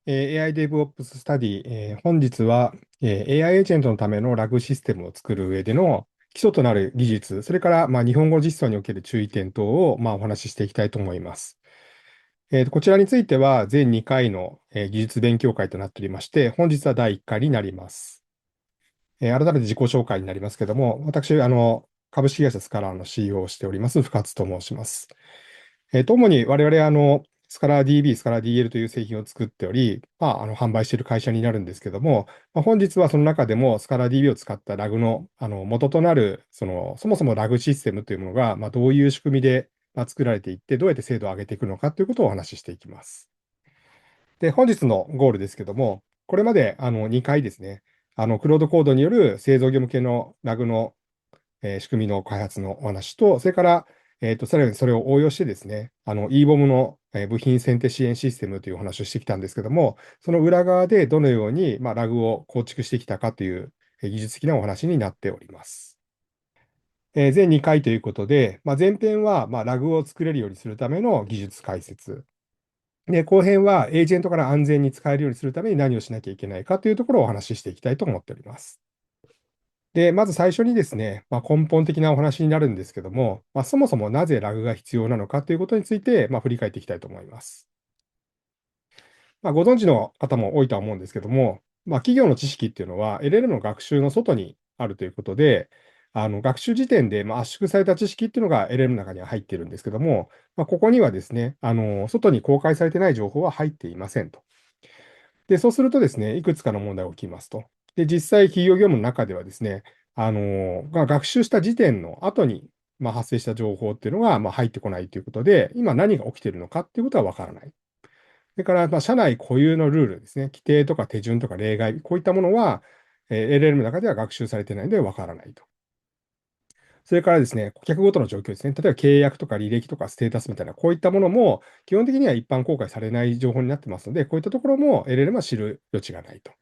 AI DevOps スタディ、本日は、AI エージェントのためのラグシステムを作る上での基礎となる技術、それから、日本語実装における注意点等を、お話ししていきたいと思います。こちらについては全2回の、技術勉強会となっておりまして、本日は第1回になります。改めて自己紹介になりますけども、私、株式会社スカラーの CEO をしております、深津と申します。主に我々、スカラー DB、スカラー DL という製品を作っており、販売している会社になるんですけども、本日はその中でもスカラー DB を使ったラグの、元となる、そもそもラグシステムというものが、どういう仕組みで、作られていって、どうやって精度を上げていくのかということをお話ししていきます。で、本日のゴールですけども、これまで2回ですね、クロードコードによる製造業向けのラグの仕組みの開発のお話と、それから、さらにそれを応用してですね、EBOM の部品選定支援システムというお話をしてきたんですけども、その裏側でどのように、ラグを構築してきたかという技術的なお話になっております。全2回ということで、前編は、ラグを作れるようにするための技術解説。で、後編はエージェントから安全に使えるようにするために何をしなきゃいけないかというところをお話ししていきたいと思っております。で、まず最初にですね、根本的なお話になるんですけども、そもそもなぜラグが必要なのかということについて、振り返っていきたいと思います。ご存知の方も多いとは思うんですけども、企業の知識っていうのは LLM の学習の外にあるということで、学習時点で、圧縮された知識っていうのが LLM の中には入っているんですけども、ここにはですね、外に公開されてない情報は入っていませんと。で、そうするとですね、いくつかの問題が起きますと。で、実際企業業務の中ではですね、学習した時点の後に、発生した情報っていうのが、入ってこないということで、今何が起きているのかっていうことはわからない。それから、社内固有のルールですね、規定とか手順とか例外、こういったものは、LLM の中では学習されていないのでわからないと。それからですね、顧客ごとの状況ですね。例えば契約とか履歴とかステータスみたいな、こういったものも、基本的には一般公開されない情報になってますので、こういったところも LLM は知る余地がないと。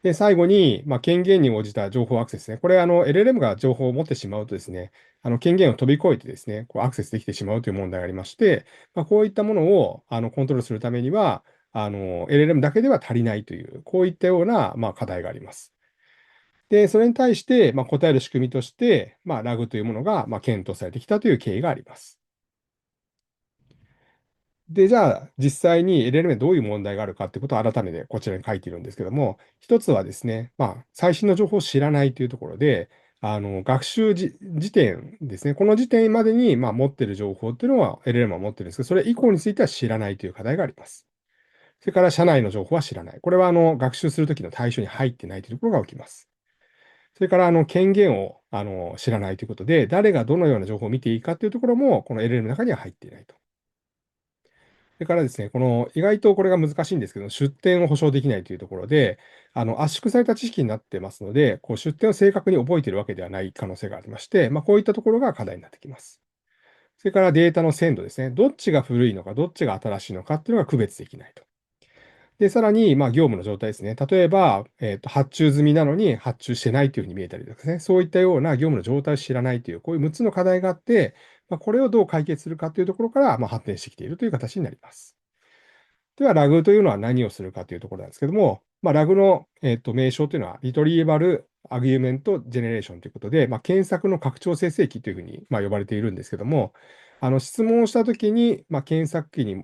で、最後に、権限に応じた情報アクセスですね。これ、LLM が情報を持ってしまうとですね、権限を飛び越えてですね、アクセスできてしまうという問題がありまして、こういったものをコントロールするためには、LLM だけでは足りないという、こういったような、課題があります。で、それに対して、答える仕組みとして、ラグというものが、検討されてきたという経緯があります。で、じゃあ、実際に LLM でどういう問題があるかってことを改めてこちらに書いているんですけども、一つはですね、最新の情報を知らないというところで、学習時点ですね、この時点までに、持っている情報っていうのは LLM は持ってるんですけど、それ以降については知らないという課題があります。それから、社内の情報は知らない。これは、学習するときの対象に入っていないというところが起きます。それから、権限を、知らないということで、誰がどのような情報を見ていいかというところも、この LLM の中には入っていないと。それからですね、この意外とこれが難しいんですけど、出典を保証できないというところで、圧縮された知識になってますので、出典を正確に覚えているわけではない可能性がありまして、こういったところが課題になってきます。それからデータの鮮度ですね。どっちが古いのか、どっちが新しいのかっていうのが区別できないと。で、さらに、業務の状態ですね。例えば、発注済みなのに発注してないというふうに見えたりとかですね。そういったような業務の状態を知らないという、こういう6つの課題があって、これをどう解決するかというところから、発展してきているという形になります。では、ラグというのは何をするかというところなんですけども、ラグの、名称というのは、リトリーバル・アグユメント・ジェネレーションということで、検索の拡張生成器というふうに、呼ばれているんですけども、質問をしたときに、検索機に、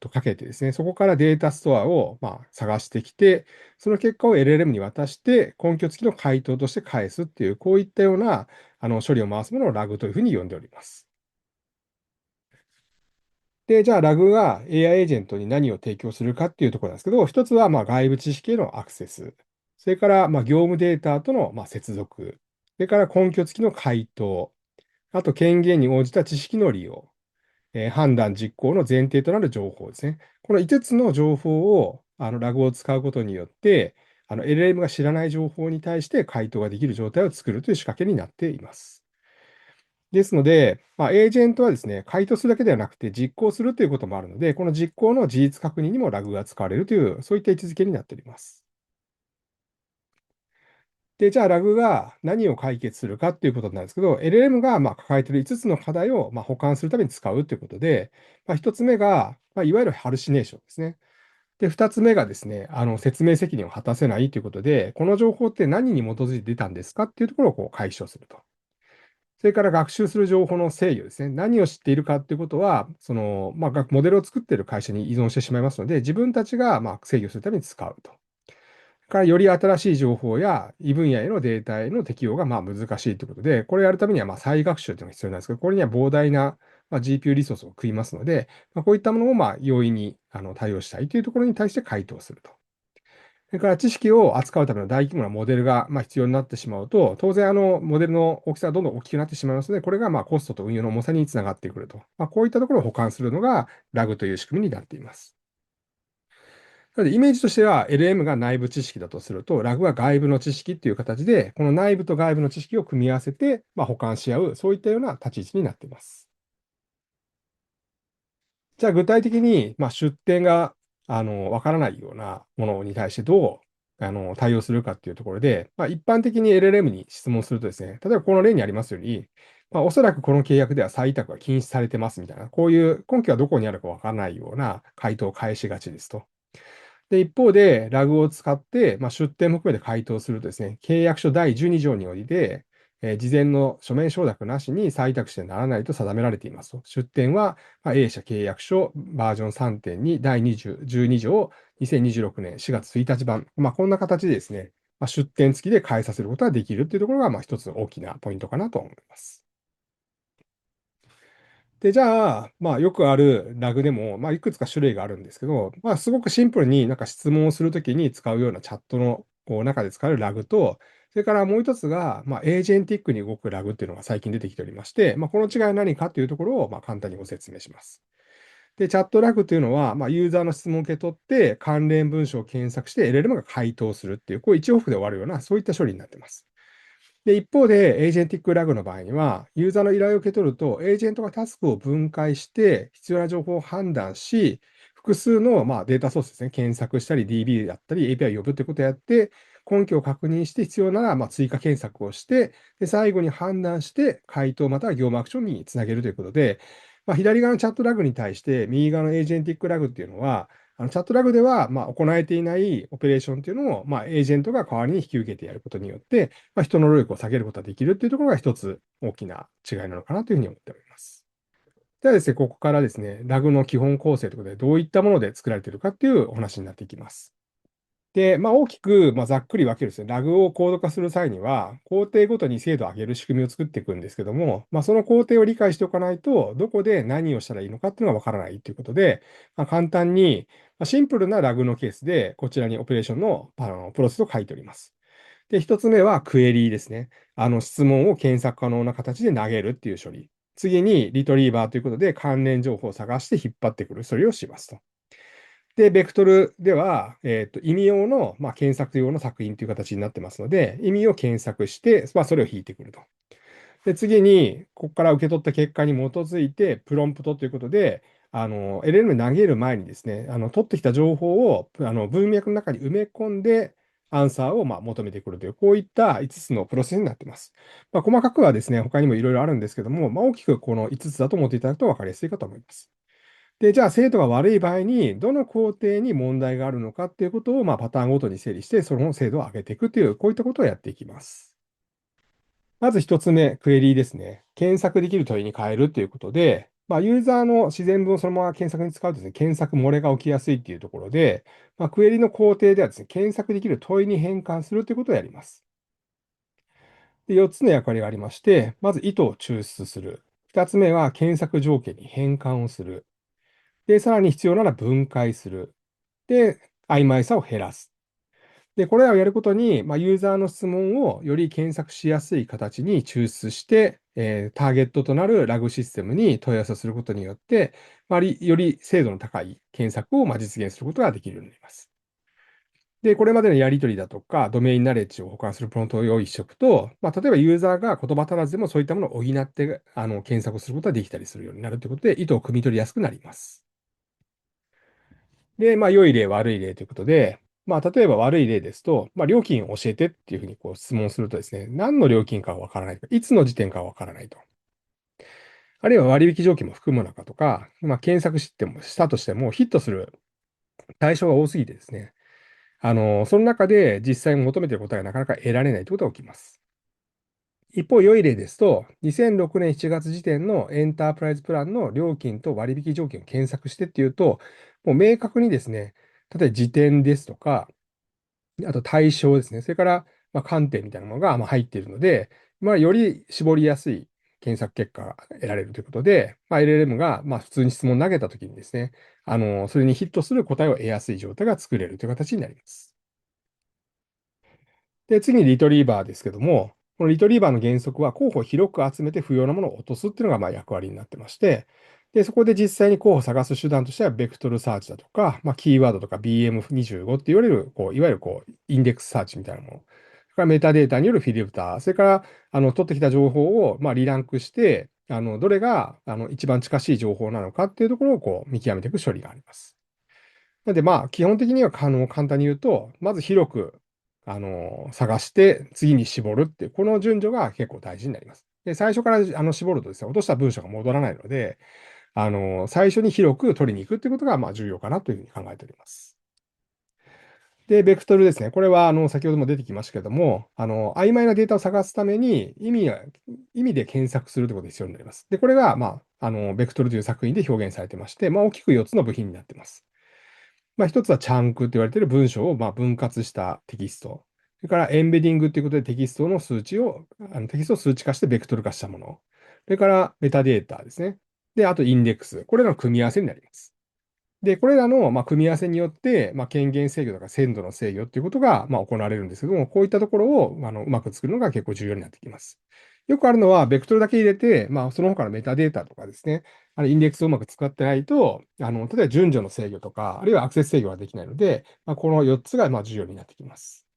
かけてですね、そこからデータストアを、探してきて、その結果を LLM に渡して、根拠付きの回答として返すっていう、こういったような処理を回すものをラグというふうに呼んでおります。で、じゃあ、ラグが AI エージェントに何を提供するかっていうところなんですけど、一つは外部知識へのアクセス。それから業務データとの接続。それから根拠付きの回答。あと、権限に応じた知識の利用。判断実行の前提となる情報ですね。この5つの情報を、ラグを使うことによって、LLM が知らない情報に対して回答ができる状態を作るという仕掛けになっています。ですので、エージェントはですね、回答するだけではなくて実行するということもあるので、この実行の事実確認にもラグが使われるという、そういった位置づけになっております。で、じゃあラグが何を解決するかっていうことなんですけど、LLM が抱えている5つの課題を補完するために使うということで、1つ目が、いわゆるハルシネーションですね。で、2つ目がですね、説明責任を果たせないということで、この情報って何に基づいて出たんですかっていうところをこう解消すると。それから学習する情報の制御ですね。何を知っているかっていうことは、モデルを作っている会社に依存してしまいますので、自分たちが制御するために使うと。からより新しい情報や異分野へのデータへの適用が難しいということで、これをやるためには再学習というのが必要なんですけど、これには膨大なGPU リソースを食いますので、こういったものを容易に対応したいというところに対して回答すると。それから知識を扱うための大規模なモデルが必要になってしまうと、当然モデルの大きさがどんどん大きくなってしまいますので、これがコストと運用の重さにつながってくると。こういったところを補完するのがラグという仕組みになっています。なので、イメージとしては、LM が内部知識だとすると、ラグは外部の知識っていう形で、この内部と外部の知識を組み合わせて、補完し合う、そういったような立ち位置になっています。じゃあ、具体的に、出典が、わからないようなものに対してどう、対応するかっていうところで、一般的に LLM に質問するとですね、例えばこの例にありますように、おそらくこの契約では再委託が禁止されてますみたいな、こういう根拠はどこにあるかわからないような回答を返しがちですと。で、一方で、ラグを使って、出典も含めて回答するとですね、契約書第12条において、事前の書面承諾なしに再委託してならないと定められていますと。出典は、A 社契約書バージョン3.2第20 12条2026年4月1日版。こんな形でですね、出典付きで返させることができるというところが、一つ大きなポイントかなと思います。で、じゃあ、よくあるラグでも、いくつか種類があるんですけど、すごくシンプルになんか質問をするときに使うようなチャットの中で使うラグと、それからもう一つが、エージェンティックに動くラグっていうのが最近出てきておりまして、この違いは何かというところを、簡単にご説明します。で、チャットラグというのは、ユーザーの質問を受け取って、関連文章を検索して LLM が回答するっていう、こう一往復で終わるような、そういった処理になっています。で、一方で、エージェンティックラグの場合には、ユーザーの依頼を受け取ると、エージェントがタスクを分解して、必要な情報を判断し、複数のデータソースですね、検索したり、DB だったり、API を呼ぶということをやって、根拠を確認して、必要なら追加検索をして、で、最後に判断して、回答または業務アクションにつなげるということで、左側のチャットラグに対して、右側のエージェンティックラグっていうのは、チャットラグでは、行えていないオペレーションっていうのを、エージェントが代わりに引き受けてやることによって、人の労力を下げることができるっていうところが一つ大きな違いなのかなというふうに思っております。ではですね、ここからですね、ラグの基本構成ということで、どういったもので作られているかっていうお話になっていきます。で、大きく、ざっくり分けるですね、ラグをコード化する際には、工程ごとに精度を上げる仕組みを作っていくんですけども、その工程を理解しておかないと、どこで何をしたらいいのかっていうのが分からないということで、簡単に、シンプルなラグのケースで、こちらにオペレーションの、プロセスを書いております。で、一つ目はクエリーですね。質問を検索可能な形で投げるっていう処理。次に、リトリーバーということで、関連情報を探して引っ張ってくる処理をしますと。で、ベクトルでは、意味用の、検索用の作品という形になってますので、意味を検索して、それを引いてくると。で、次に、ここから受け取った結果に基づいて、プロンプトということで、LLM に投げる前にですね、取ってきた情報を、文脈の中に埋め込んで、アンサーを求めてくるという、こういった5つのプロセスになっています。細かくはですね、他にもいろいろあるんですけども、大きくこの5つだと思っていただくと分かりやすいかと思います。で、じゃあ、精度が悪い場合に、どの工程に問題があるのかっていうことを、パターンごとに整理して、その精度を上げていくという、こういったことをやっていきます。まず一つ目、クエリーですね。検索できる問いに変えるということで、ユーザーの自然文をそのまま検索に使うとですね、検索漏れが起きやすいっていうところで、クエリの工程ではですね、検索できる問いに変換するということをやります。で、4つの役割がありまして、まず意図を抽出する。2つ目は検索条件に変換をする。で、さらに必要なら分解する。で、曖昧さを減らす。で、これらをやることに、ユーザーの質問をより検索しやすい形に抽出して、ターゲットとなるラグシステムに問い合わせをすることによって、より精度の高い検索を実現することができるようになります。で、これまでのやり取りだとか、ドメインナレッジを保管するプロントを用意しておくと、例えばユーザーが言葉足らずでもそういったものを補って、検索をすることができたりするようになるということで、意図を汲み取りやすくなります。で、良い例、悪い例ということで、例えば悪い例ですと、料金を教えてっていうふうにこう質問するとですね、何の料金かはわからないとか、いつの時点かはわからないと。あるいは割引条件も含むのかとか、検索しても、したとしてもヒットする対象が多すぎてですね、その中で実際に求めている答えがなかなか得られないということが起きます。一方、良い例ですと、2006年7月時点のエンタープライズプランの料金と割引条件を検索してっていうと、もう明確にですね、例えば時点ですとか、あと対象ですね、それから観点みたいなものが入っているので、より絞りやすい検索結果が得られるということで、LLM が普通に質問を投げたときにですね、それにヒットする答えを得やすい状態が作れるという形になります。で、次にリトリーバーですけども、このリトリーバーの原則は候補を広く集めて不要なものを落とすっていうのが役割になってまして、で、そこで実際に候補を探す手段としては、ベクトルサーチだとか、キーワードとか BM25 って言われる、いわゆるインデックスサーチみたいなもの。それからメタデータによるフィルター、それから、取ってきた情報を、リランクして、どれが、一番近しい情報なのかっていうところを、見極めていく処理があります。なので、基本的には、簡単に言うと、まず広く、探して、次に絞るっていう、この順序が結構大事になります。で、最初から、絞るとですね、落とした文章が戻らないので、最初に広く取りに行くっていうことが、重要かなというふうに考えております。で、ベクトルですね。これは、先ほども出てきましたけども、曖昧なデータを探すために、意味で検索するということが必要になります。で、これが、ベクトルという作品で表現されてまして、大きく4つの部品になっています。一つはチャンクと言われている文章を分割したテキスト。それからエンベディングということでテキストを数値化してベクトル化したもの。それからメタデータですね。で、あとインデックス。これらの組み合わせになります。で、これらの組み合わせによって、権限制御とか鮮度の制御ということが行われるんですけども、こういったところをうまく作るのが結構重要になってきます。よくあるのは、ベクトルだけ入れて、その他のメタデータとかですね、インデックスをうまく使ってないと、例えば順序の制御とか、あるいはアクセス制御ができないので、この4つが重要になってきます。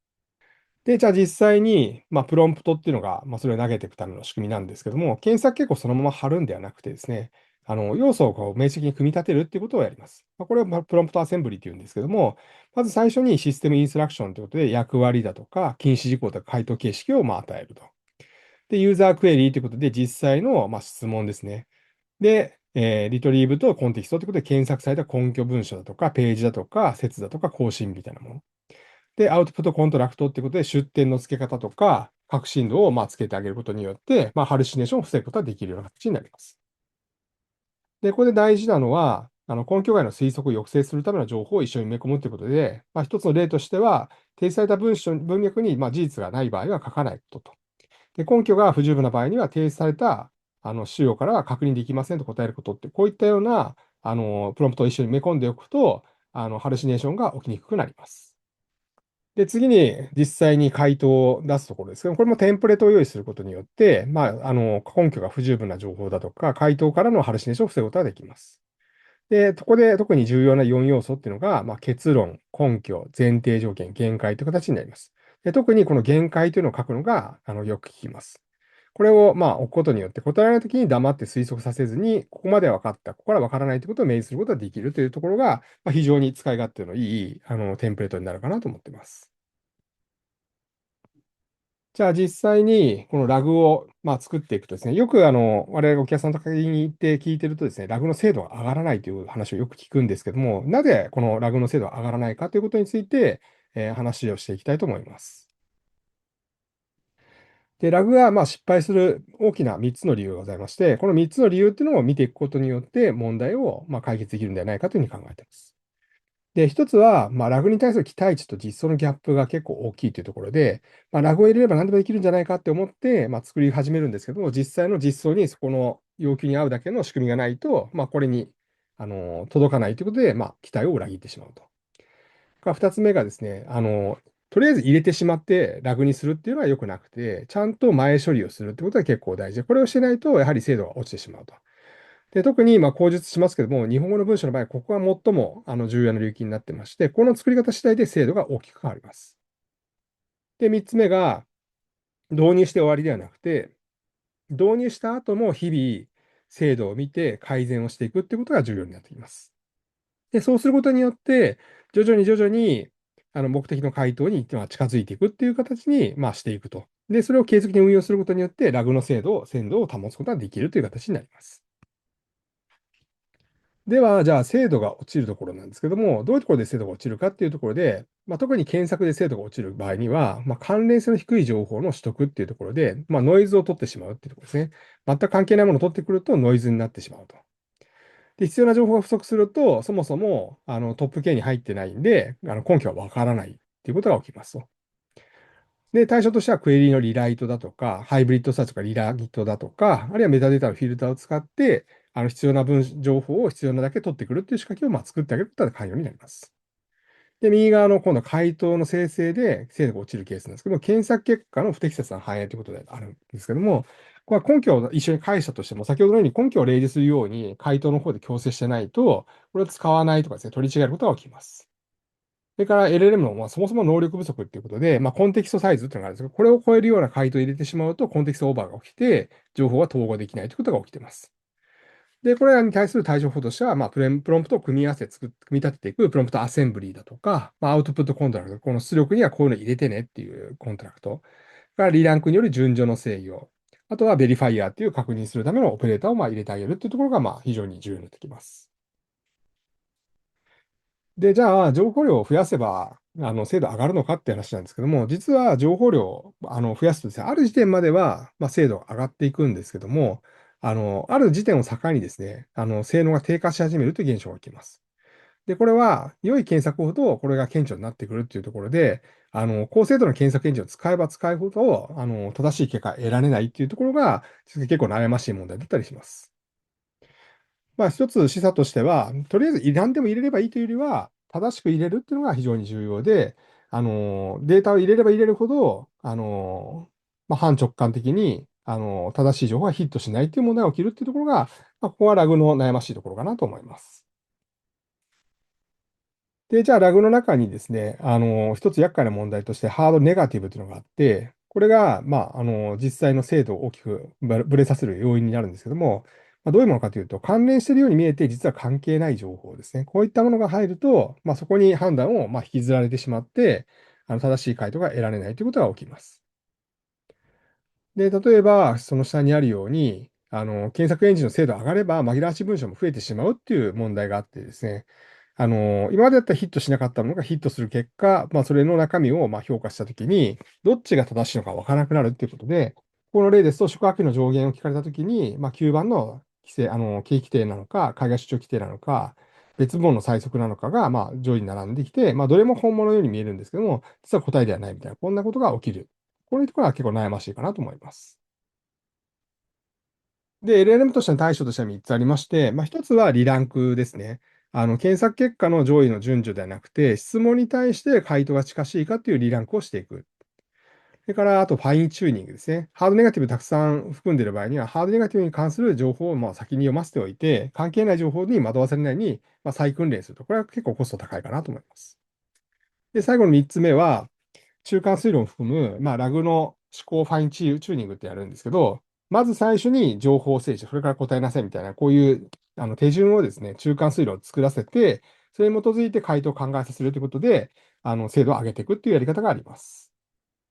で、じゃあ実際に、プロンプトっていうのが、それを投げていくための仕組みなんですけども、検索結構そのまま貼るんではなくてですね、要素を明晰に組み立てるっていうことをやります。これをプロンプトアセンブリっていうんですけども、まず最初にシステムインストラクションということで、役割だとか、禁止事項とか回答形式を与えると。で、ユーザークエリーということで、実際の質問ですね。で、リトリーブとコンテキストということで検索された根拠文書だとか、ページだとか、説だとか、更新みたいなもの。で、アウトプットコントラクトっていうことで、出典の付け方とか、確信度をつけてあげることによって、ハルシネーションを防ぐことができるような形になります。で、ここで大事なのは、根拠外の推測を抑制するための情報を一緒に埋め込むということで、一つの例としては、提示された文脈に事実がない場合は書かないことと。で、根拠が不十分な場合には、提出された資料からは確認できませんと答えることって、こういったようなプロンプトを一緒に埋め込んでおくと、ハルシネーションが起きにくくなります。で、次に実際に回答を出すところですけど、これもテンプレートを用意することによって、根拠が不十分な情報だとか、回答からのハルシネーションを防ぐことができます。で、ここで特に重要な4要素っていうのが、結論、根拠、前提条件、限界という形になります。で、特にこの限界というのを書くのが、よく聞きます。これを、置くことによって、答えられないときに黙って推測させずに、ここまでは分かった、ここから分からないということを明示することができるというところが、非常に使い勝手のいい、テンプレートになるかなと思っています。じゃあ実際にこのラグを作っていくとですね、よく我々がお客さんとかに行って聞いてるとですね、ラグの精度が上がらないという話をよく聞くんですけども、なぜこのラグの精度が上がらないかということについて、話をしていきたいと思います。で、ラグが失敗する大きな3つの理由がございまして、この3つの理由っていうのを見ていくことによって問題を解決できるんではないかというふうに考えています。で、一つは、ラグに対する期待値と実装のギャップが結構大きいというところで、ラグを入れれば何でもできるんじゃないかって思って、作り始めるんですけども、実際の実装にそこの要求に合うだけの仕組みがないと、これに、届かないということで、期待を裏切ってしまうと。二つ目がですね、とりあえず入れてしまってラグにするっていうのは良くなくて、ちゃんと前処理をするってことが結構大事で、これをしないと、やはり精度が落ちてしまうと。で、特に口述しますけども、日本語の文章の場合、ここが最も重要な領域になってまして、この作り方次第で精度が大きく変わります。で、三つ目が、導入して終わりではなくて、導入した後も日々、精度を見て改善をしていくってことが重要になってきます。で、そうすることによって、徐々に目的の回答に近づいていくっていう形にしていくと。で、それを継続的に運用することによって、ラグの精度を保つことができるという形になります。では、じゃあ、精度が落ちるところなんですけども、どういうところで精度が落ちるかっていうところで、特に検索で精度が落ちる場合には、関連性の低い情報の取得っていうところで、ノイズを取ってしまうっていうところですね。全く関係ないものを取ってくるとノイズになってしまうと。で、必要な情報が不足すると、そもそもトップ K に入ってないんで、根拠はわからないっていうことが起きますと。で、対象としてはクエリのリライトだとか、ハイブリッドサーチとかリライトだとか、あるいはメタデータのフィルターを使って、必要な情報を必要なだけ取ってくるっていう仕掛けを作ってあげることが寛容になります。で、右側の今度は回答の生成で精度が落ちるケースなんですけども、検索結果の不適切な反映ということであるんですけども、これは根拠を一緒に返したとしても、先ほどのように根拠を例示するように回答の方で強制してないと、これを使わないとかですね、取り違えることが起きます。それから LLM の、そもそも能力不足っていうことで、コンテキストサイズっていうのがあるんですけど、これを超えるような回答を入れてしまうと、コンテキストオーバーが起きて、情報が統合できないということが起きています。で、これらに対する対処法としては、プロンプトを組み合わせて組み立てていくプロンプトアセンブリーだとか、アウトプットコントラクト、この出力にはこういうの入れてねっていうコントラクト、からリランクによる順序の制御、あとはベリファイアっていう確認するためのオペレーターを入れてあげるっていうところが非常に重要になってきます。で、じゃあ、情報量を増やせば、精度上がるのかって話なんですけども、実は情報量を増やすとですね、ある時点までは、精度が上がっていくんですけども、ある時点を境にですね、性能が低下し始めるという現象が起きます。で、これは、良い検索ほど、これが顕著になってくるっていうところで、高精度の検索エンジンを使えば使うほど、正しい結果が得られないっていうところが、結構悩ましい問題だったりします。一つ示唆としては、とりあえず何でも入れればいいというよりは、正しく入れるっていうのが非常に重要で、データを入れれば入れるほど、反直感的に、正しい情報がヒットしないっていう問題が起きるっていうところが、ここはラグの悩ましいところかなと思います。で、じゃあ、ラグの中にですね、一つ厄介な問題として、ハードネガティブというのがあって、これが、実際の精度を大きくブレさせる要因になるんですけども、どういうものかというと、関連しているように見えて、実は関係ない情報ですね。こういったものが入ると、そこに判断を引きずられてしまって、正しい回答が得られないということが起きます。で、例えば、その下にあるように、検索エンジンの精度が上がれば、紛らわしい文章も増えてしまうっていう問題があってですね、今までだったらヒットしなかったものがヒットする結果、それの中身を評価したときに、どっちが正しいのかわからなくなるっていうことで、この例ですと、宿泊費の上限を聞かれたときに、9番の規制、景気規定なのか、海外出張規定なのか、別物の最速なのかが、上位に並んできて、どれも本物のように見えるんですけども、実は答えではないみたいな、こんなことが起きる。こういうところは結構悩ましいかなと思います。で、LLM としての対処としては3つありまして、1つはリランクですね。検索結果の上位の順序ではなくて、質問に対して回答が近しいかというリランクをしていく。それから、あと、ファインチューニングですね。ハードネガティブたくさん含んでいる場合には、ハードネガティブに関する情報を先に読ませておいて、関係ない情報に惑わされないように、再訓練すると。これは結構コスト高いかなと思います。で、最後の3つ目は、中間推論を含む、ラグの思考ファインチューニングってやるんですけど、まず最初に情報を整理して、それから答えなさいみたいな、こういう手順をですね、中間推論を作らせて、それに基づいて回答を考えさせるということで、精度を上げていくっていうやり方があります。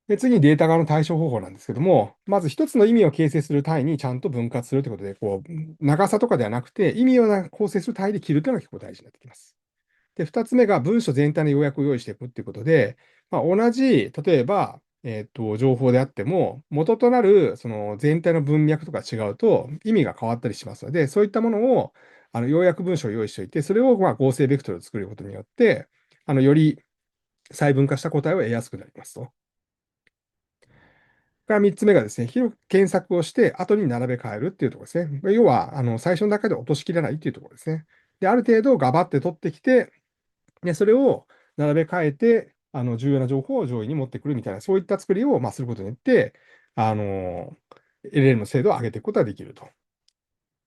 で、次にデータ側の対処方法なんですけども、まず一つの意味を形成する単位にちゃんと分割するということで、長さとかではなくて、意味を構成する単位で切るというのが結構大事になってきます。で、二つ目が文書全体の要約を用意していくっていうことで、同じ、例えば、情報であっても、元となるその全体の文脈とか違うと意味が変わったりしますので、そういったものを、要約文書を用意しておいて、それを合成ベクトルを作ることによって、より細分化した答えを得やすくなりますと。から3つ目がですね、広く検索をして後に並べ替えるっていうところですね。要は、最初の段階で落としきらないっていうところですね。で、ある程度ガバって取ってきて、で、それを並べ替えて、重要な情報を上位に持ってくるみたいな、そういった作りを、することによって、LL の精度を上げていくことができると。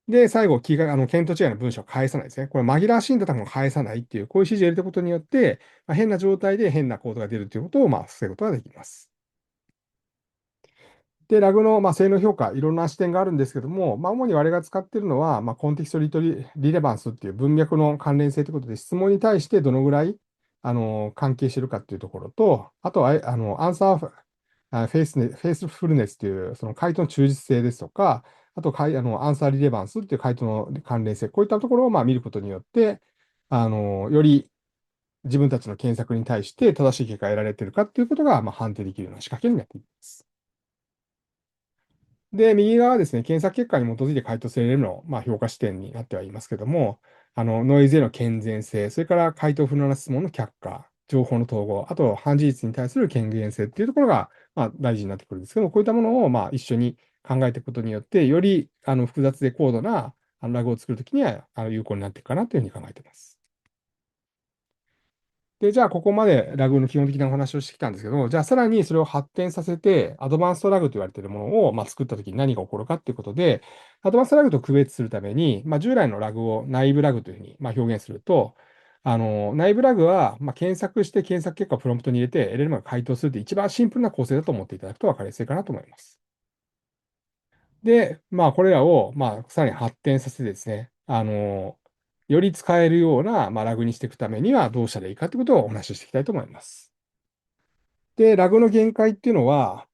で、最後、検討違いの文章を返さないですね。これ、紛らわしいんだったらもう返さないっていう、こういう指示を入れたことによって、変な状態で変なコードが出るということを、防ぐことができます。で、ラグの、性能評価、いろんな視点があるんですけども、主に我々が使っているのは、コンテキストリレバンスっていう文脈の関連性ということで、質問に対してどのぐらい、関係しているかっていうところと、あとは、アンサーフェイスフルネスという、その回答の忠実性ですとか、あとアンサーリレバンスっていう回答の関連性、こういったところを見ることによって、より自分たちの検索に対して正しい結果が得られているかっていうことが、判定できるような仕掛けになっています。で、右側はですね、検索結果に基づいて回答する LLM の、評価視点になってはいますけども、ノイズへの健全性、それから回答不能な質問の却下、情報の統合、あと、反事実に対する権限性っていうところが、大事になってくるんですけども、こういったものを、一緒に考えていくことによって、より、複雑で高度な、ラグを作るときには、有効になっていくかなというふうに考えています。で、じゃあ、ここまでラグの基本的なお話をしてきたんですけど、じゃあ、さらにそれを発展させて、アドバンストラグと言われているものを、作ったときに何が起こるかっていうことで、アドバンストラグと区別するために、従来のラグを内部ラグというふうに、表現すると、内部ラグは、検索して検索結果をプロンプトに入れて、LLM が回答するって一番シンプルな構成だと思っていただくと分かりやすいかなと思います。で、これらを、さらに発展させてですね、より使えるような、ラグにしていくためにはどうしたらいいかということをお話ししていきたいと思います。で、ラグの限界っていうのは、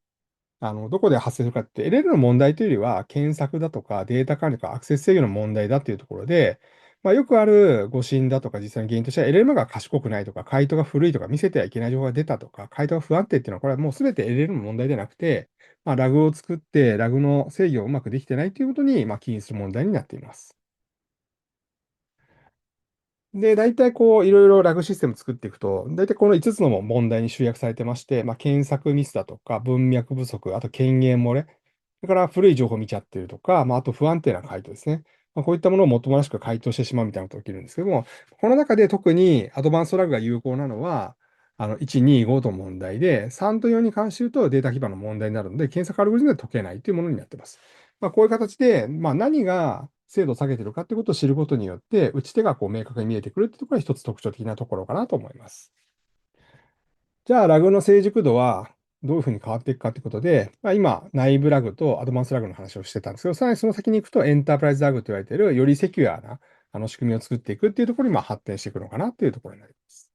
どこで発生するかって、LL の問題というよりは、検索だとかデータ管理とかアクセス制御の問題だっていうところで、よくある誤信だとか実際の原因としては、LLM が賢くないとか、回答が古いとか、見せてはいけない情報が出たとか、回答が不安定っていうのは、これはもうすべて LL の問題ではなくて、ラグを作って、ラグの制御をうまくできてないということに、起因する問題になっています。で、大体こう、いろいろラグシステム作っていくと、大体この5つの問題に集約されてまして、検索ミスだとか、文脈不足、あと権限漏れ、それから古い情報を見ちゃってるとか、あと不安定な回答ですね。こういったものをもっともらしく回答してしまうみたいなことが起きるんですけども、この中で特にアドバンストラグが有効なのは、1、2、5の問題で、3と4に関して言うとデータ基盤の問題になるので、検索アルゴリズムで解けないというものになっています。こういう形で、何が精度を下げているかということを知ることによって、打ち手がこう明確に見えてくるというところが一つ特徴的なところかなと思います。じゃあ、ラグの成熟度はどういうふうに変わっていくかということで、今、内部ラグとアドバンスラグの話をしてたんですけど、さらにその先に行くとエンタープライズラグと言われている、よりセキュアな仕組みを作っていくっていうところに発展していくのかなというところになります。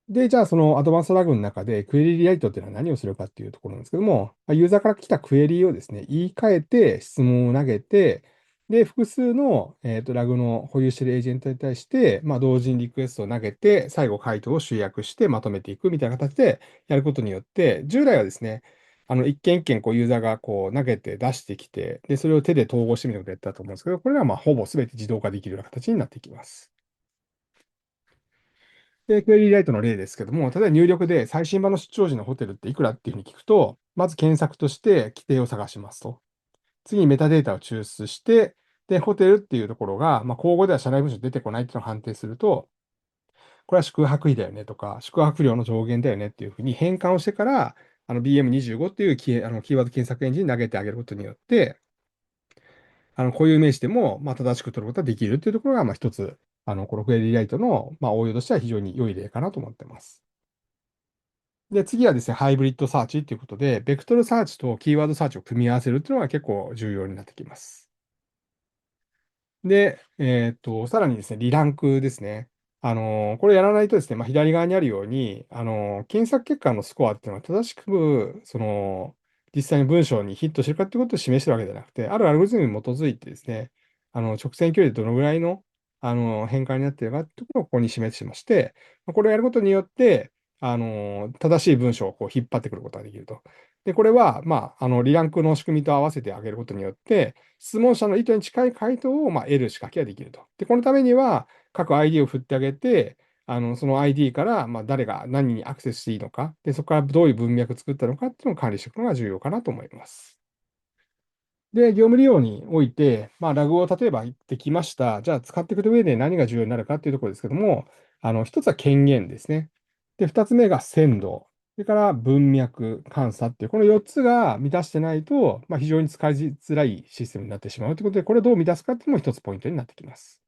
で、じゃあ、そのアドバンストラグの中で、クエリリライトっていうのは何をするかっていうところなんですけども、ユーザーから来たクエリをですね、言い換えて質問を投げて、で、複数の、ラグの保有しているエージェントに対して、同時にリクエストを投げて、最後回答を集約してまとめていくみたいな形でやることによって、従来はですね、一件一件こうユーザーがこう投げて出してきて、で、それを手で統合してみることをやったと思うんですけど、これはほぼ全て自動化できるような形になっていきます。で、クエリーライトの例ですけども、例えば入力で最新版の出張時のホテルっていくらっていうふうに聞くと、まず検索として規定を探しますと。次にメタデータを抽出して、で、ホテルっていうところが、口語では社内文書出てこないっていうのを判定すると、これは宿泊費だよねとか、宿泊料の上限だよねっていうふうに変換をしてから、BM25 っていうキーワード検索エンジンに投げてあげることによって、固有名詞でも、正しく取ることができるっていうところが、一つ、このクエリーライトの、応用としては非常に良い例かなと思ってます。で、次はですね、ハイブリッドサーチっていうことで、ベクトルサーチとキーワードサーチを組み合わせるっていうのが結構重要になってきます。で、さらにですね、リランクですね。これやらないとですね、左側にあるように、検索結果のスコアっていうのは正しく、実際に文章にヒットしてるかっていうことを示してるわけじゃなくて、あるアルゴリズムに基づいてですね、直線距離でどのぐらいの、変換になっているかっていうところをここに示しまして、これをやることによって、正しい文章をこう引っ張ってくることができると。で、これは、リランクの仕組みと合わせてあげることによって、質問者の意図に近い回答を得る仕掛けができると。で、このためには、各 ID を振ってあげて、その ID から、誰が何にアクセスしていいのか、で、そこからどういう文脈を作ったのかっていうのを管理していくのが重要かなと思います。で、業務利用において、ラグを例えばできました。じゃあ、使っていく上で何が重要になるかっていうところですけども、一つは権限ですね。で、二つ目が鮮度。それから文脈、監査っていう、この4つが満たしてないと、非常に使いづらいシステムになってしまうということで、これをどう満たすかっていうのも一つポイントになってきます。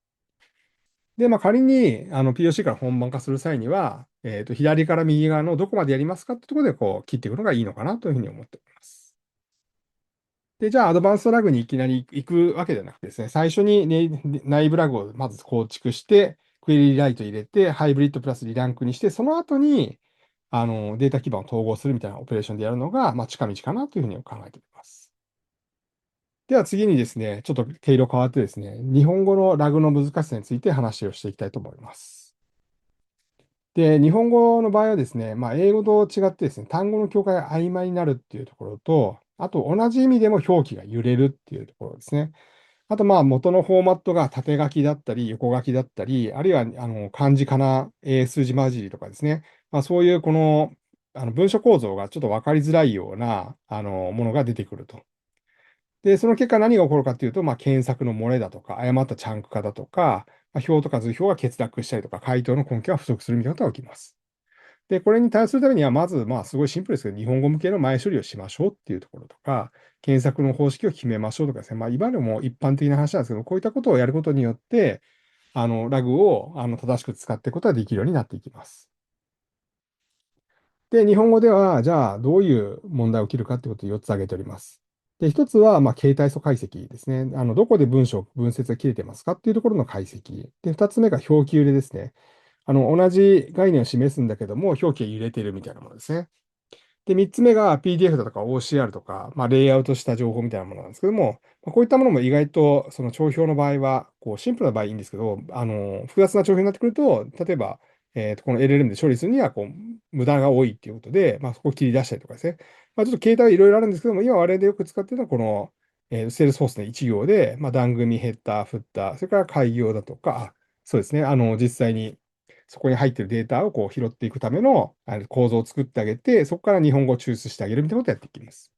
で、仮にPOC から本番化する際には、左から右側のどこまでやりますかってところでこう切っていくのがいいのかなというふうに思っております。で、じゃあ、アドバンストラグにいきなり行くわけじゃなくてですね、最初に、内部ラグをまず構築して、クエリライト入れて、ハイブリッドプラスリランクにして、その後に、データ基盤を統合するみたいなオペレーションでやるのが、近道かなというふうに考えております。では次にですね、ちょっと毛色変わってですね、日本語のラグの難しさについて話をしていきたいと思います。で、日本語の場合はですね、英語と違ってですね、単語の境界が曖昧になるっていうところと、あと同じ意味でも表記が揺れるっていうところですね。あと元のフォーマットが縦書きだったり、横書きだったり、あるいは漢字かな、数字混じりとかですね。そういうこの、文章構造がちょっと分かりづらいようなものが出てくると。で、その結果何が起こるかっていうと、検索の漏れだとか、誤ったチャンク化だとか、表とか図表が欠落したりとか、回答の根拠が不足する見方が起きます。で、これに対するためには、まず、すごいシンプルですけど、日本語向けの前処理をしましょうっていうところとか、検索の方式を決めましょうとかですね、今でも一般的な話なんですけど、こういったことをやることによって、ラグを正しく使っていくことができるようになっていきます。で、日本語では、じゃあ、どういう問題が起きるかってことを4つ挙げております。で、1つは、形態素解析ですね。どこで文章、文節が切れてますかっていうところの解析。で、2つ目が表記揺れですね。同じ概念を示すんだけども、表記が揺れているみたいなものですね。で、3つ目が PDF だとか OCR とか、レイアウトした情報みたいなものなんですけども、こういったものも意外とその帳票の場合は、シンプルな場合いいんですけど、複雑な帳票になってくると、例えば、この LLM で処理するには無駄が多いっていうことで、そこを切り出したりとかですね。ちょっと形態はいろいろあるんですけども、今我々でよく使っているのはこの、セールスフォースの一行で、段組、ヘッダー、フッター、それから開業だとか、そうですね、実際にそこに入っているデータを拾っていくための構造を作ってあげて、そこから日本語を抽出してあげるみたいなことをやっていきます。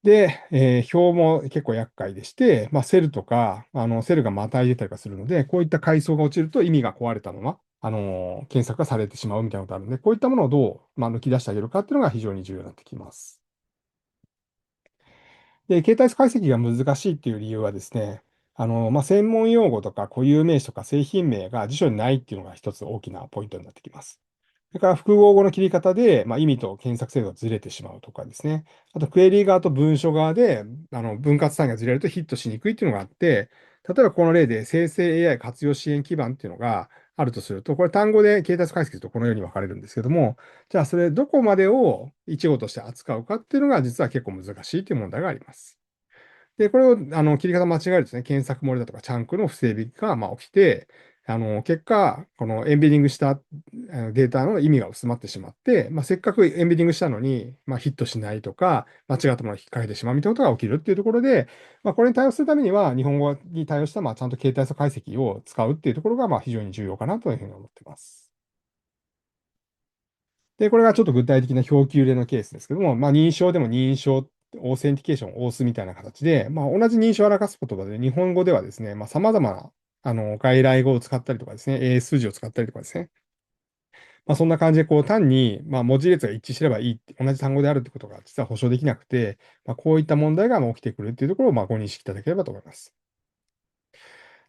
で、表も結構厄介でして、セルとか、セルがまたいでたりとかするので、こういった階層が落ちると意味が壊れたまま、検索がされてしまうみたいなことがあるので、こういったものをどう、抜き出してあげるかっていうのが非常に重要になってきます。で、形態解析が難しいっていう理由はですね、専門用語とか固有名詞とか製品名が辞書にないっていうのが一つ大きなポイントになってきます。それから複合語の切り方で、意味と検索精度がずれてしまうとかですね。あと、クエリ側と文書側で、分割単位がずれるとヒットしにくいっていうのがあって、例えばこの例で生成 AI 活用支援基盤っていうのがあるとすると、これ単語で形態解析するとこのように分かれるんですけども、じゃあそれどこまでを一語として扱うかっていうのが実は結構難しいという問題があります。で、これを切り方間違えるとですね、検索漏れだとかチャンクの不整備が起きて、結果、このエンベディングしたデータの意味が薄まってしまって、せっかくエンベディングしたのに、ヒットしないとか、間違ったものを引っ掛けてしまうみたいなことが起きるっていうところで、これに対応するためには、日本語に対応した、ちゃんと形態素解析を使うっていうところが、非常に重要かなというふうに思っています。で、これがちょっと具体的な表記揺れのケースですけども、認証でも認証、オーセンティケーションを押すみたいな形で、同じ認証を表す言葉で、日本語ではですね、様々な、外来語を使ったりとかですね、英数字を使ったりとかですね、そんな感じで、単に、文字列が一致すればいいって、同じ単語であるってことが実は保証できなくて、こういった問題が起きてくるっていうところを、ご認識いただければと思います。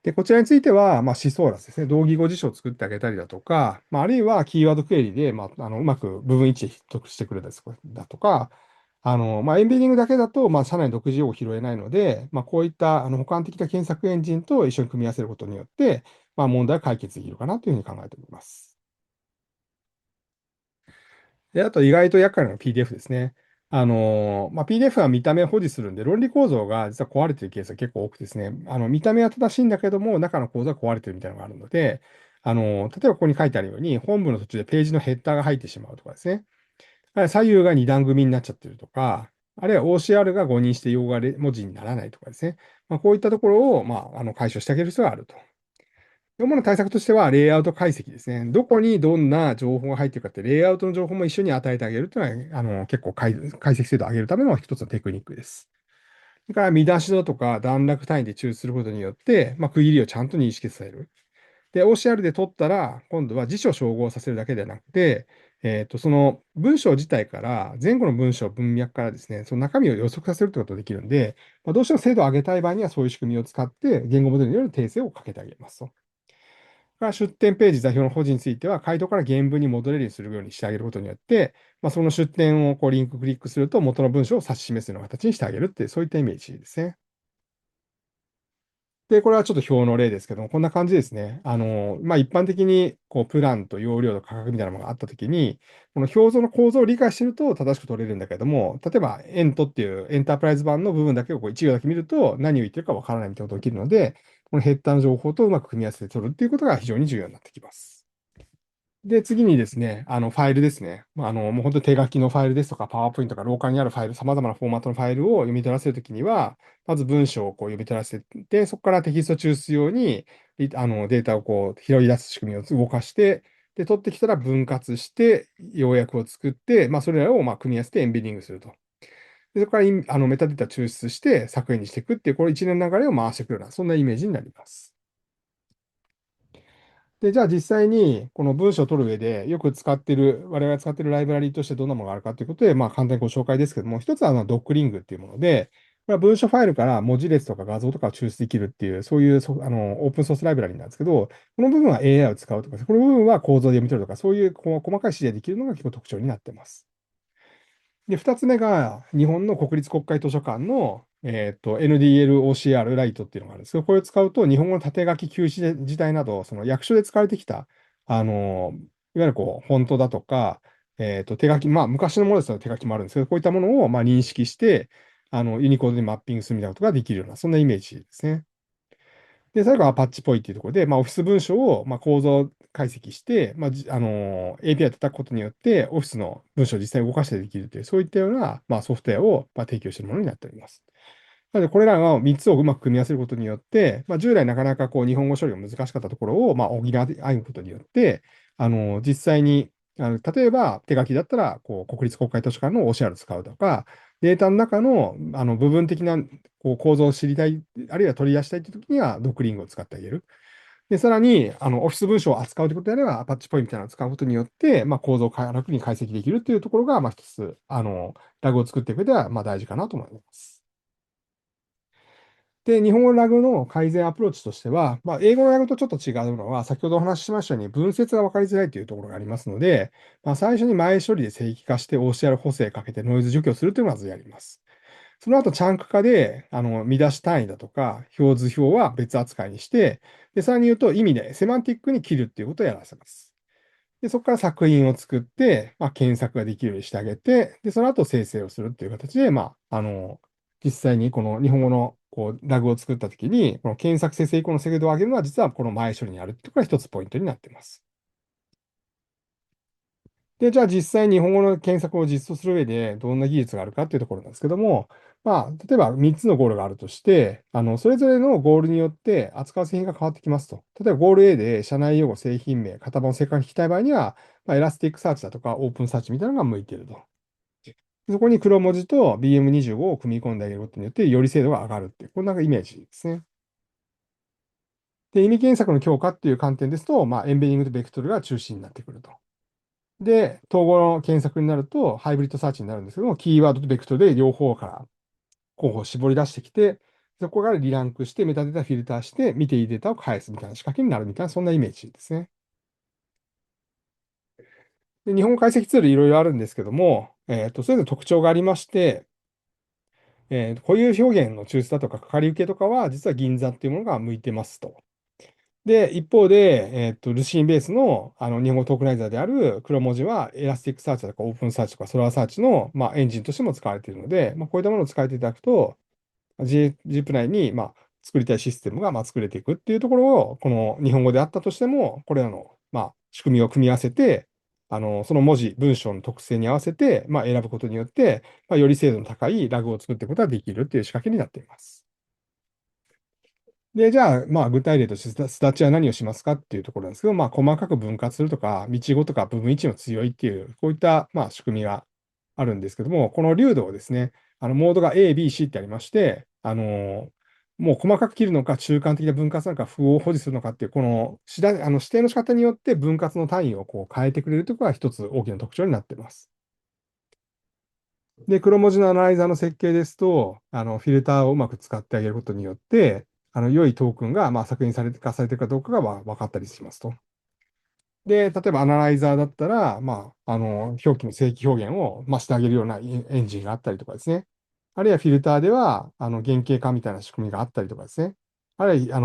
で、こちらについては、シソーラスですね。同義語辞書を作ってあげたりだとか、あるいはキーワードクエリで、うまく部分一致で取得してくれたりだとか、エンベディングだけだと、社内の独自用語を拾えないので、こういった、補完的な検索エンジンと一緒に組み合わせることによって、問題を解決できるかなというふうに考えております。で、あと意外と厄介なのが PDF ですね。PDF は見た目を保持するんで、論理構造が実は壊れているケースが結構多くてですね、見た目は正しいんだけども、中の構造が壊れてるみたいなのがあるので、例えばここに書いてあるように、本文の途中でページのヘッダーが入ってしまうとかですね、あるいは左右が二段組になっちゃってるとか、あるいは OCR が誤認して用語が文字にならないとかですね、こういったところを、解消してあげる必要があると。主な対策としては、レイアウト解析ですね。どこにどんな情報が入っているかって、レイアウトの情報も一緒に与えてあげるというのは、結構解析精度を上げるための一つのテクニックです。それから見出しだとか段落単位で抽出することによって、区切りをちゃんと認識させる。で、OCR で取ったら、今度は辞書照合させるだけではなくて、その文章自体から、前後の文章、文脈からですね、その中身を予測させるということができるんで、どうしても精度を上げたい場合には、そういう仕組みを使って、言語モデルによる訂正をかけてあげますと。が出典ページ座標の保持については、回答から原文に戻れるようにするようにしてあげることによって、その出典をリンククリックすると元の文章を指し示すような形にしてあげるっていう、そういったイメージですね。で、これはちょっと表の例ですけども、こんな感じですね。一般的に、プランと容量と価格みたいなものがあったときに、この表像の構造を理解していると正しく取れるんだけども、例えば、エントっていうエンタープライズ版の部分だけを1行だけ見ると、何を言ってるかわからないみたいなことが起きるので、このヘッダーの情報とうまく組み合わせて取るっていうことが非常に重要になってきます。で、次にですね、ファイルですね。もう本当に手書きのファイルですとか、パワーポイントとか、ローカルにあるファイル、様々なフォーマットのファイルを読み取らせるときには、まず文章を読み取らせて、そこからテキスト抽出用に、データを拾い出す仕組みを動かして、で、取ってきたら分割して、要約を作って、それらを組み合わせてエンベディングすると。で、そこからメタデータ抽出して、作品にしていくっていう、これ一連の流れを回していくような、そんなイメージになります。で、じゃあ実際にこの文章を取る上でよく使っている、我々が使っているライブラリーとしてどんなものがあるかということで、簡単にご紹介ですけども、一つはドックリングっていうもので、これは文書ファイルから文字列とか画像とかを抽出できるっていう、そういうオープンソースライブラリーなんですけど、この部分は AI を使うとか、この部分は構造で読み取るとか、そういう細かい指示でできるのが結構特徴になっています。で、二つ目が、日本の国立国会図書館の、NDLOCR ライトっていうのがあるんですけど、これを使うと、日本語の縦書き旧字体など、その役所で使われてきた、いわゆるフォントだとか、手書き、昔のものですと手書きもあるんですけど、こういったものを認識して、ユニコードでマッピングするみたいなことができるような、そんなイメージですね。で、最後はアパッチっぽいっていうところで、オフィス文書を構造解析して、API を叩くことによって、オフィスの文章を実際に動かしてできるという、そういったような、ソフトウェアを、提供しているものになっております。なので、これらの3つをうまく組み合わせることによって、従来なかなか日本語処理が難しかったところを、補い合うことによって、実際に、例えば手書きだったら、国立国会図書館の OCR を使うとか、データの中の、部分的な構造を知りたい、あるいは取り出したいというときには、ドックリングを使ってあげる。で、さらに、オフィス文書を扱うということであれば、アパッチポイントみたいなのを使うことによって、構造を楽に解析できるというところが、一つ、ラグを作っていく上では、大事かなと思います。で、日本語のラグの改善アプローチとしては、英語のラグとちょっと違うのは、先ほどお話ししましたように、文節が分かりづらいというところがありますので、最初に前処理で正規化して OCR 補正かけてノイズ除去するというのをまずやります。その後、チャンク化で、見出し単位だとか、表図表は別扱いにして、で、さらに言うと、意味で、セマンティックに切るっていうことをやらせます。で、そこから作品を作って、検索ができるようにしてあげて、で、その後生成をするっていう形で、実際にこの日本語のラグを作ったときに、この検索生成以降の精度を上げるのは、実はこの前処理にあるっていうのが一つポイントになっています。で、じゃあ実際に日本語の検索を実装する上でどんな技術があるかっていうところなんですけども、例えば3つのゴールがあるとして、それぞれのゴールによって扱う製品が変わってきますと。例えばゴール A で社内用語、製品名、型番を正確に聞きたい場合には、エラスティックサーチだとかオープンサーチみたいなのが向いていると。そこに黒文字と BM25 を組み込んであげることによって、より精度が上がるっていう、こんなイメージですね。で、意味検索の強化っていう観点ですと、エンベディングとベクトルが中心になってくると。で、統合の検索になると、ハイブリッドサーチになるんですけども、キーワードとベクトルで両方から候補を絞り出してきて、そこからリランクして、メタデータフィルターして、見ていいデータを返すみたいな仕掛けになるみたいな、そんなイメージですね。で、日本語解析ツールいろいろあるんですけども、それぞれ特徴がありまして、固有表現の抽出だとか、かかり受けとかは、実は銀座っていうものが向いてますと。で、一方で、ルシンベースの、日本語トークナイザーである黒文字は、エラスティックサーチとかオープンサーチとかソラーサーチの、エンジンとしても使われているので、こういったものを使えていただくと、GZIP 内に、作りたいシステムが、作れていくっていうところを、この日本語であったとしても、これらの、仕組みを組み合わせて、その文字、文章の特性に合わせて、選ぶことによって、より精度の高いラグを作っていくことができるっていう仕掛けになっています。で、じゃあ、具体例としてスタッチは何をしますかっていうところなんですけど、細かく分割するとか、道語とか部分位置の強いっていう、こういった、仕組みがあるんですけども、この流度をですね、モードが A、B、C ってありまして、もう細かく切るのか、中間的な分割なのか、符を保持するのかっていう、この指定の仕方によって分割の単位を変えてくれるということが一つ大きな特徴になっています。で、黒文字のアナライザーの設計ですと、フィルターをうまく使ってあげることによって、良いトークンが、作品化されているかどうかが分かったりしますと。で、例えばアナライザーだったら、表記の正規表現を増してあげるようなエンジンがあったりとかですね。あるいはフィルターでは、原型化みたいな仕組みがあったりとかですね。あるいは、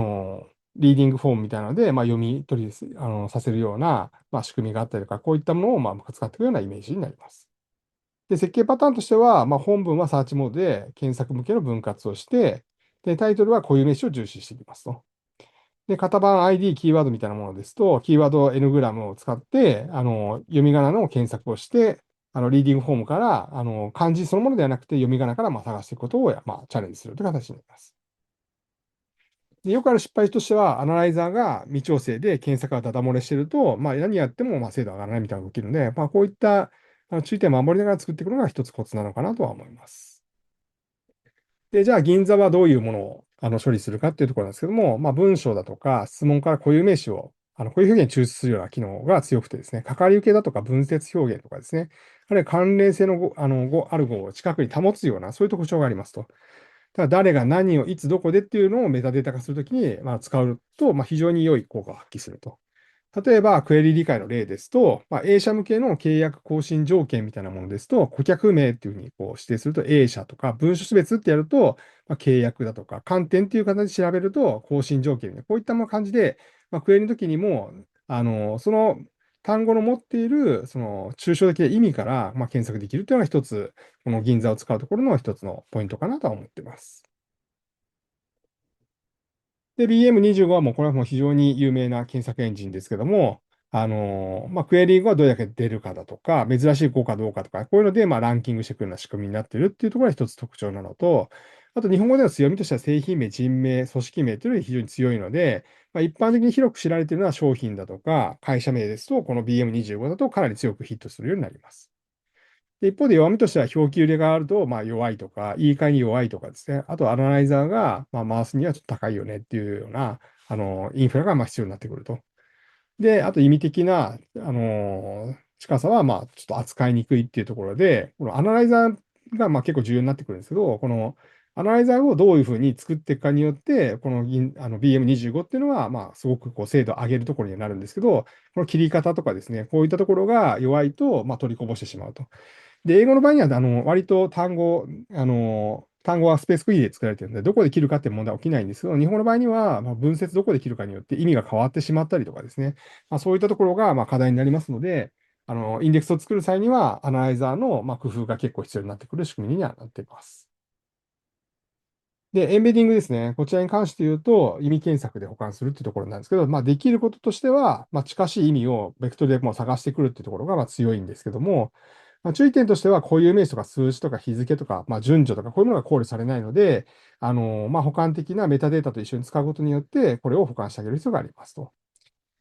リーディングフォームみたいなので、まあ、読み取りす、させるような、まあ、仕組みがあったりとか、こういったものを、まあ、使っていくようなイメージになります。で、設計パターンとしては、まあ、本文はサーチモードで検索向けの分割をして、で、タイトルは固有名詞を重視していきますと。で、型番 ID、キーワードみたいなものですと、キーワード N グラムを使って、読み仮名の検索をして、リーディングフォームから、漢字そのものではなくて、読み仮名から、まあ、探していくことを、まあ、チャレンジするという形になります。で、よくある失敗としては、アナライザーが未調整で検索がダダ漏れしていると、まあ、何やっても、まあ、精度が上がらないみたいなのが起きるので、まあ、こういった注意点を守りながら作っていくのが一つコツなのかなとは思います。で、じゃあ、銀座はどういうものを処理するかっていうところなんですけども、まあ、文章だとか質問から固有名詞を、固有表現に抽出するような機能が強くてですね、かかり受けだとか文節表現とかですね、あるいは関連性のある語を近くに保つような、そういう特徴がありますと。ただ、誰が何をいつどこでっていうのをメタデータ化するときに、まあ、使うと、まあ、非常に良い効果を発揮すると。例えば、クエリ理解の例ですと、まあ、A 社向けの契約更新条件みたいなものですと、顧客名っていうふうにこう指定すると A 社とか、文書種別ってやると、まあ、契約だとか、観点っていう形で調べると、更新条件で、こういった感じで、まあ、クエリの時にも、その単語の持っている、その抽象的な意味から、まあ、検索できるというのが一つ、この銀座を使うところの一つのポイントかなとは思っています。で、BM25 はもうこれはもう非常に有名な検索エンジンですけども、まあ、クエリがどれだけ出るかだとか、珍しい語かどうかとか、こういうので、まあ、ランキングしていくような仕組みになっているっていうところが一つ特徴なのと、あと日本語での強みとしては製品名、人名、組織名というのが非常に強いので、まあ、一般的に広く知られているのは商品だとか、会社名ですと、この BM25 だとかなり強くヒットするようになります。で一方で弱みとしては表記揺れがあると、まあ、弱いとか、言い換えに弱いとかですね。あと、アナライザーが、まあ、回すにはちょっと高いよねっていうような、インフラがまあ必要になってくると。で、あと意味的な、近さは、まあ、ちょっと扱いにくいっていうところで、このアナライザーがまあ結構重要になってくるんですけど、このアナライザーをどういうふうに作っていくかによって、このBM25 っていうのは、まあ、すごくこう精度を上げるところにはなるんですけど、この切り方とかですね、こういったところが弱いと、まあ、取りこぼしてしまうと。で、英語の場合には、割と単語はスペース区切りで作られているので、どこで切るかっていう問題は起きないんですけど、日本の場合には、まあ、文節どこで切るかによって意味が変わってしまったりとかですね、まあ、そういったところがまあ課題になりますので、インデックスを作る際には、アナライザーのまあ工夫が結構必要になってくる仕組みにはなっています。で、エンベディングですね。こちらに関して言うと、意味検索で保管するっていうところなんですけど、まあ、できることとしては、まあ、近しい意味をベクトルでもう探してくるっていうところがまあ強いんですけども、まあ、注意点としては、固有名詞とか数字とか日付とか、まあ、順序とか、こういうものが考慮されないので、まあ、補完的なメタデータと一緒に使うことによって、これを保管してあげる必要がありますと。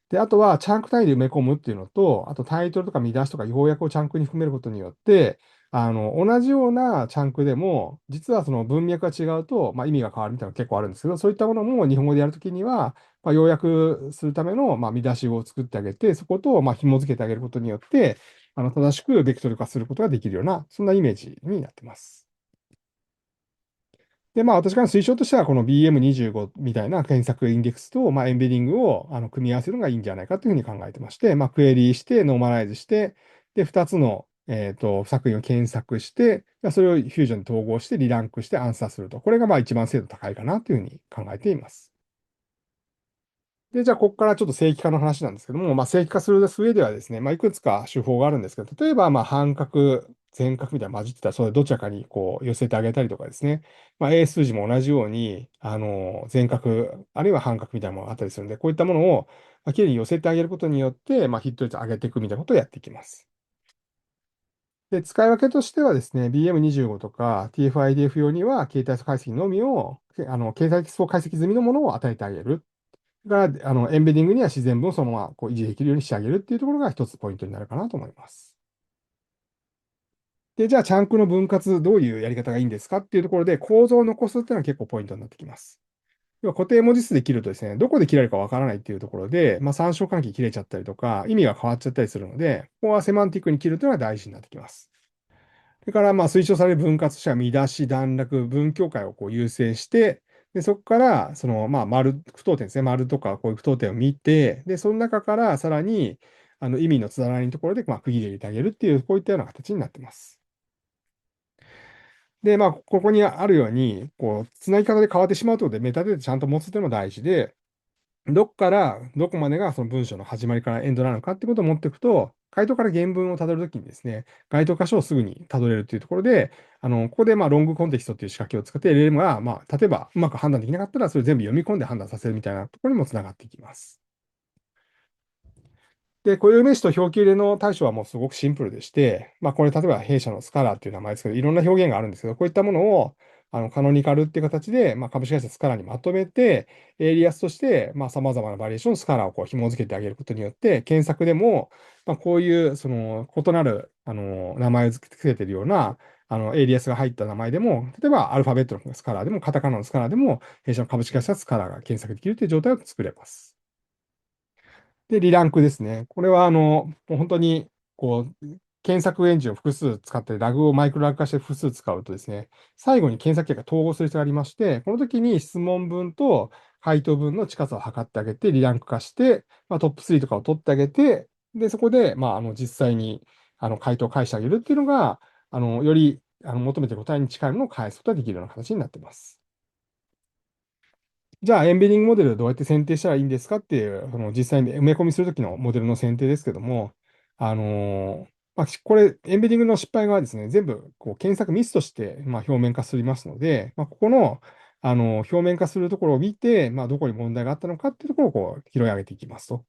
で、あとは、チャンク単位で埋め込むっていうのと、あとタイトルとか見出しとか要約をチャンクに含めることによって、同じようなチャンクでも、実はその文脈が違うと、まあ、意味が変わるみたいなのが結構あるんですけど、そういったものも日本語でやるときには、まあ、要約するための、まあ、見出しを作ってあげて、そことまあ紐付けてあげることによって、正しくベクトル化することができるような、そんなイメージになっています。で、まあ、私からの推奨としては、この BM25 みたいな検索インデックスと、まあ、エンベディングを組み合わせるのがいいんじゃないかというふうに考えてまして、まあ、クエリして、ノーマライズして、で、2つの、作品を検索して、それをフュージョンに統合して、リランクしてアンサーすると。これがまあ一番精度高いかなというふうに考えています。で、じゃあ、ここからちょっと正規化の話なんですけども、まあ、正規化する上ではですね、まあ、いくつか手法があるんですけど、例えば、まあ、半角、全角みたいなの混じってたら、それどちらかにこう寄せてあげたりとかですね、まあ、英数字も同じように、全角、あるいは半角みたいなものがあったりするんで、こういったものを、まあ、きれいに寄せてあげることによって、まあ、ヒット率を上げていくみたいなことをやっていきます。で、使い分けとしてはですね、BM25 とか TF-IDF 用には、携帯素解析のみを、携帯素解析済みのものを与えてあげる。が、エンベディングには自然文をそのままこう維持できるようにしてあげるっていうところが一つポイントになるかなと思います。で、じゃあ、チャンクの分割、どういうやり方がいいんですかっていうところで、構造を残すっていうのは結構ポイントになってきます。要は固定文字数で切るとですね、どこで切られるかわからないっていうところで、まあ、参照関係切れちゃったりとか、意味が変わっちゃったりするので、ここはセマンティックに切るというのが大事になってきます。それから、まあ、推奨される分割としては、見出し、段落、文境界をこう優先して、で、そこから、まあ、不等点ですね。丸とか、こういう不等点を見て、で、その中からさらに、意味のつながりのところで、まあ、区切りを入れてあげるっていう、こういったような形になっています。で、まあ、ここにあるように、つなぎ方で変わってしまうということで、メタデータちゃんと持つというのも大事で、どっからどこまでがその文章の始まりからエンドなのかってことを持っていくと、回答から原文をたどるときにですね、該当箇所をすぐにたどれるというところで、ここでまあロングコンテキストという仕掛けを使って LLM が、まあ、例えばうまく判断できなかったら、それ全部読み込んで判断させるみたいなところにもつながっていきます。で、固有名詞と表記入れの対処はもうすごくシンプルでして、まあ、これ例えば弊社のスカラーっていう名前ですけど、いろんな表現があるんですけど、こういったものをカノニカルっていう形で、まあ、株式会社スカラーにまとめて、エイリアスとして、まあ、様々なバリエーションのスカラーをこう紐付けてあげることによって、検索でも、まあ、こういうその異なる名前を付けているようなエイリアスが入った名前でも、例えばアルファベットのスカラーでも、カタカナのスカラーでも、弊社の株式会社スカラーが検索できるという状態を作れます。で、リランクですね。これは、もう本当に、検索エンジンを複数使って、ラグをマイクロラグ化して複数使うとですね、最後に検索結果が統合する必要がありまして、この時に質問文と回答文の近さを測ってあげて、リランク化して、まあ、トップ3とかを取ってあげて、で、そこで、まあ、実際に、回答を返してあげるっていうのが、より、求めている答えに近いものを返すことができるような形になっています。じゃあ、エンベディングモデルどうやって選定したらいいんですかっていう、実際に埋め込みするときのモデルの選定ですけども、まあ、これ、エンベディングの失敗がですね、全部検索ミスとして、まあ、表面化すりますので、まあ、ここの、表面化するところを見て、まあ、どこに問題があったのかっていうところを拾い上げていきますと。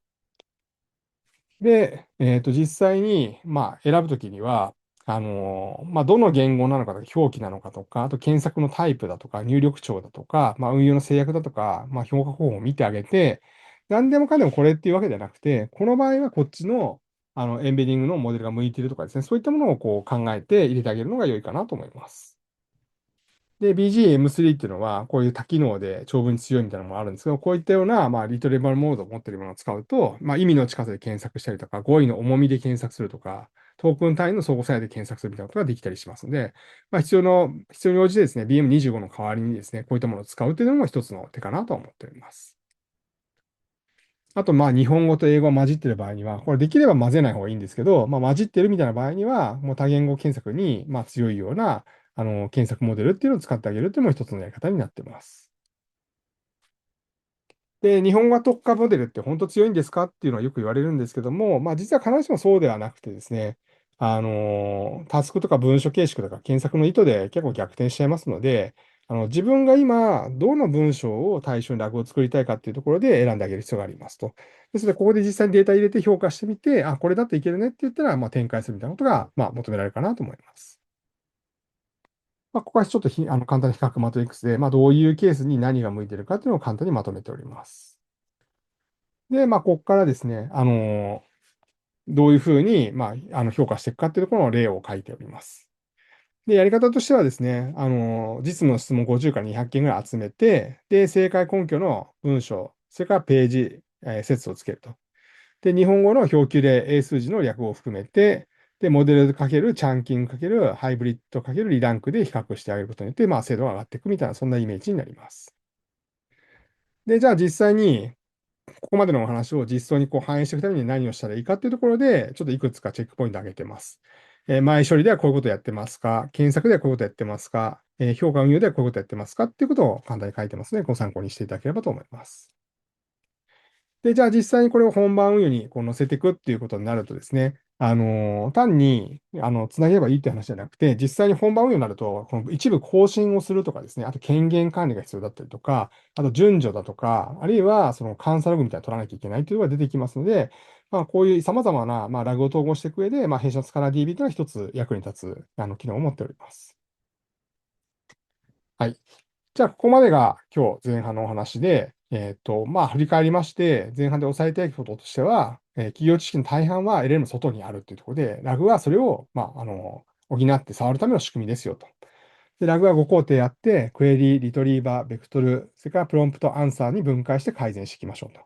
で、実際に、まあ、選ぶときには、まあ、どの言語なのかとか、表記なのかとか、あと検索のタイプだとか、入力帳だとか、まあ、運用の制約だとか、まあ、評価方法を見てあげて、何でもかんでもこれっていうわけじゃなくて、この場合はこっちの、エンベディングのモデルが向いているとかですね、そういったものを考えて入れてあげるのが良いかなと思います。で、BGM3 っていうのは、こういう多機能で長文に強いみたいなのもあるんですけど、こういったような、まあ、リトレバルモードを持っているものを使うと、まあ、意味の近さで検索したりとか、語彙の重みで検索するとか、トークン単位の相互作用で検索するみたいなことができたりしますので、まあ、必要に応じてですね、BM25 の代わりにですね、こういったものを使うというのも一つの手かなと思っております。あと、まあ、日本語と英語が混じっている場合には、これできれば混ぜない方がいいんですけど、まあ、混じってるみたいな場合には、もう多言語検索に、まあ、強いような、検索モデルっていうのを使ってあげるっていうのも一つのやり方になっています。で、日本語特化モデルって本当強いんですかっていうのはよく言われるんですけども、まあ実は必ずしもそうではなくてですね、タスクとか文書形式とか検索の意図で結構逆転しちゃいますので、自分が今、どの文章を対象にラグを作りたいかっていうところで選んであげる必要がありますと。ですので、ここで実際にデータ入れて評価してみて、あ、これだといけるねって言ったら、まあ展開するみたいなことが、まあ求められるかなと思います。まあ、ここはちょっと簡単な比較マトリックスで、まあどういうケースに何が向いているかっていうのを簡単にまとめております。で、まあ、ここからですね、どういうふうに、まあ、評価していくかっていうところの例を書いております。で、やり方としてはですね、実務の質問50から200件ぐらい集めて、で、正解根拠の文章、それからページ、説をつけると。で、日本語の表記例、英数字の略を含めて、で、モデルかけるチャンキングかけるハイブリッドかけるリランクで比較してあげることによって、まあ、精度が上がっていくみたいな、そんなイメージになります。で、じゃあ実際に、ここまでのお話を実装に反映していくために何をしたらいいかっていうところで、ちょっといくつかチェックポイントを挙げてます。前処理ではこういうことをやってますか、検索ではこういうことをやってますか、評価運用ではこういうことをやってますかっていうことを簡単に書いてますので、ご参考にしていただければと思います。で、じゃあ実際にこれを本番運用に載せていくっていうことになるとですね、単に、つなげればいいって話じゃなくて、実際に本番運用になると、この一部更新をするとかですね、あと権限管理が必要だったりとか、あと順序だとか、あるいはその監査ログみたいなのを取らなきゃいけないというのが出てきますので、まあ、こういう様々な、まあ、ラグを統合していく上で、まあ、弊社のスカラ DB というのは一つ役に立つ、機能を持っております。はい。じゃあ、ここまでが今日前半のお話で、まあ、振り返りまして、前半で押さえたいこととしては、企業知識の大半は LLM の外にあるというところで、ラグはそれを、まあ、補って触るための仕組みですよと。で、ラグは5工程あって、クエリ、リトリーバー、ベクトル、それからプロンプト、アンサーに分解して改善していきましょうと。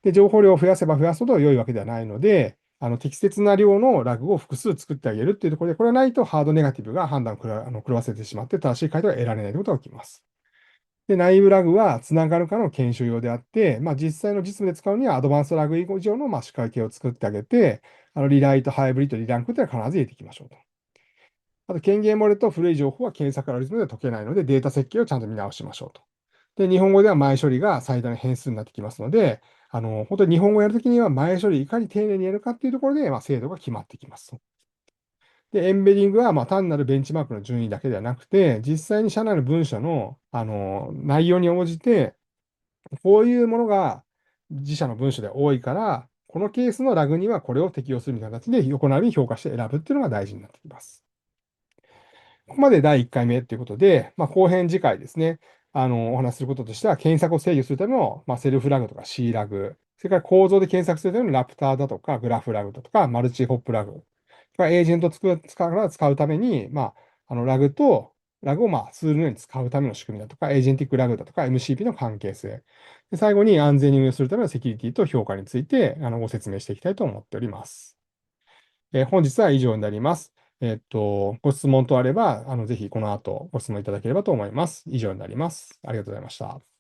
で、情報量を増やせば増やすほど良いわけではないので、適切な量のラグを複数作ってあげるっていうところで、これがないとハードネガティブが判断を狂わせてしまって、正しい回答が得られないということが起きます。で、内部ラグはつながるかの検証用であって、まあ、実際の実務で使うにはアドバンストラグ以上の仕掛けを作ってあげて、リライト、ハイブリッド、リランクというのは必ず入れていきましょうと。あと、権限漏れと古い情報は検索アルゴリズムで解けないので、データ設計をちゃんと見直しましょうと。で、日本語では前処理が最大の変数になってきますので、本当に日本語をやるときには前処理いかに丁寧にやるかっていうところで、精度が決まってきます。で、エンベディングは、単なるベンチマークの順位だけではなくて、実際に社内の文書の、内容に応じて、こういうものが自社の文書で多いから、このケースのラグにはこれを適用するみたいな形で横並びに評価して選ぶっていうのが大事になってきます。ここまで第1回目ということで、後編次回ですね、お話しすることとしては、検索を制御するための、セルフラグとか C ラグ、それから構造で検索するためのラプターだとか、グラフラグだとか、マルチホップラグ、エージェントを使うために、ラグをツールのように使うための仕組みだとか、エージェンティックラグだとか、MCP の関係性。で最後に安全に運用するためのセキュリティと評価についてご説明していきたいと思っております。本日は以上になります。ご質問等あれば、ぜひこの後ご質問いただければと思います。以上になります。ありがとうございました。